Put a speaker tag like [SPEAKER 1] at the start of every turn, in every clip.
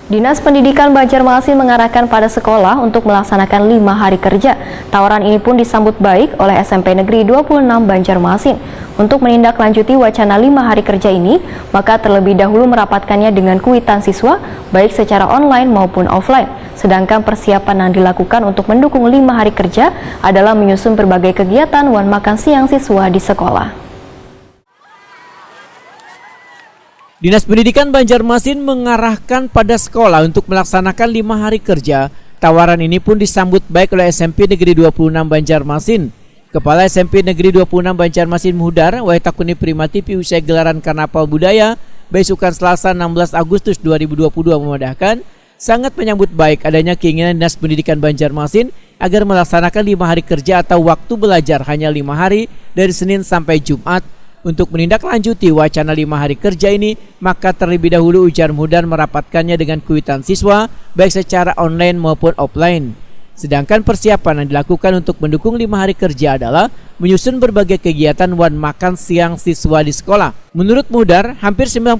[SPEAKER 1] Dinas Pendidikan Banjarmasin mengarahkan pada sekolah untuk melaksanakan 5 hari kerja. Tawaran ini pun disambut baik oleh SMP Negeri 26 Banjarmasin. Untuk menindaklanjuti wacana 5 hari kerja ini, maka terlebih dahulu merapatkannya dengan kuitan siswa, baik secara online maupun offline. Sedangkan persiapan yang dilakukan untuk mendukung 5 hari kerja adalah menyusun berbagai kegiatan wan makan siang siswa di sekolah.
[SPEAKER 2] Dinas Pendidikan Banjarmasin mengarahkan pada sekolah untuk melaksanakan 5 hari kerja. Tawaran ini pun disambut baik oleh SMP Negeri 26 Banjarmasin. Kepala SMP Negeri 26 Banjarmasin Muhdar, Waitakuni Primativi usai gelaran Karnaval Budaya besukan Selasa 16 Agustus 2022 memandahkan sangat menyambut baik adanya keinginan Dinas Pendidikan Banjarmasin agar melaksanakan 5 hari kerja atau waktu belajar hanya 5 hari dari Senin sampai Jumat. Untuk menindaklanjuti wacana 5 hari kerja ini, maka terlebih dahulu ujar Muhdar merapatkannya dengan kuitan siswa, baik secara online maupun offline. Sedangkan persiapan yang dilakukan untuk mendukung 5 hari kerja adalah menyusun berbagai kegiatan wan makan siang siswa di sekolah. Menurut Muhdar, hampir 90%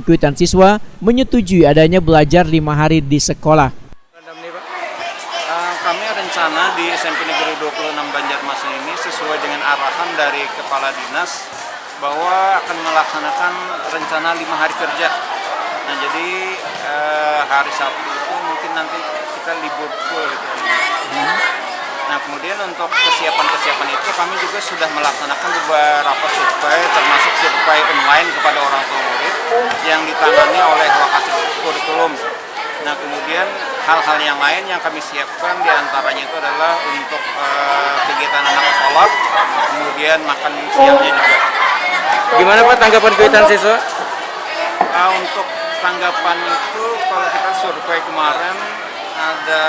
[SPEAKER 2] kuitan siswa menyetujui adanya belajar 5 hari di sekolah.
[SPEAKER 3] Kami rencana di SMP Negeri 26 Banjarmasin ini sesuai dengan arahan dari Kepala Dinas bahwa akan melaksanakan rencana 5 hari kerja. Nah, jadi hari Sabtu itu mungkin nanti kita libur full gitu. Nah, kemudian untuk kesiapan itu kami juga sudah melaksanakan beberapa survei, termasuk survei online kepada orang tua murid yang ditangani oleh Wakasek Kurikulum. Nah, kemudian hal-hal yang lain yang kami siapkan diantaranya itu adalah untuk kegiatan anak sekolah, kemudian makan siangnya juga.
[SPEAKER 4] Gimana Pak tanggapan kuitan siswa?
[SPEAKER 3] Untuk tanggapan itu kalau kita survei kemarin ada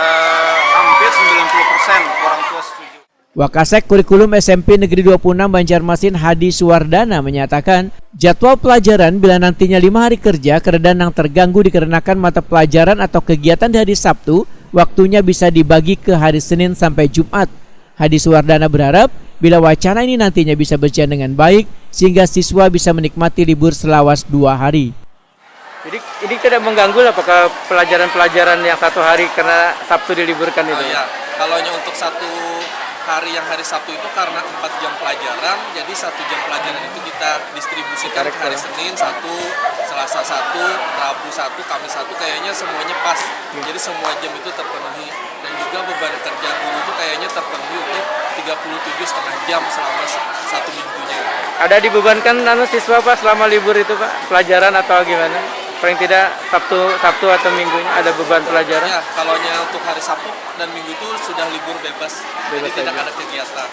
[SPEAKER 3] hampir 90% orang tua setuju.
[SPEAKER 2] Wakasek Kurikulum SMP Negeri 26 Banjarmasin Hadi Suwardana menyatakan jadwal pelajaran bila nantinya 5 hari kerja keredaan yang terganggu dikarenakan mata pelajaran atau kegiatan di hari Sabtu, waktunya bisa dibagi ke hari Senin sampai Jumat. Hadi Suwardana berharap bila wacana ini nantinya bisa berjalan dengan baik sehingga siswa bisa menikmati libur selawas 2 hari.
[SPEAKER 4] Jadi ini tidak mengganggu apakah pelajaran-pelajaran yang 1 hari karena Sabtu diliburkan itu?
[SPEAKER 5] Ya, kalau untuk 1 hari yang hari Sabtu itu karena 4 jam pelajaran, jadi 1 jam pelajaran itu kita distribusikan ke hari Senin 1, Selasa 1, Rabu 1, Kamis 1, kayaknya semuanya pas. Jadi semua jam itu terpenuhi dan juga beban kerja guru itu kayaknya terpenuhi untuk 37,5 jam selama 1 minggunya.
[SPEAKER 4] Ada dibebankan siswa Pak selama libur itu Pak, pelajaran atau gimana? Paling tidak Sabtu atau Minggunya ada beban pelajaran?
[SPEAKER 5] Ya, kalau untuk hari Sabtu dan Minggu itu sudah libur bebas jadi tidak ada kegiatan.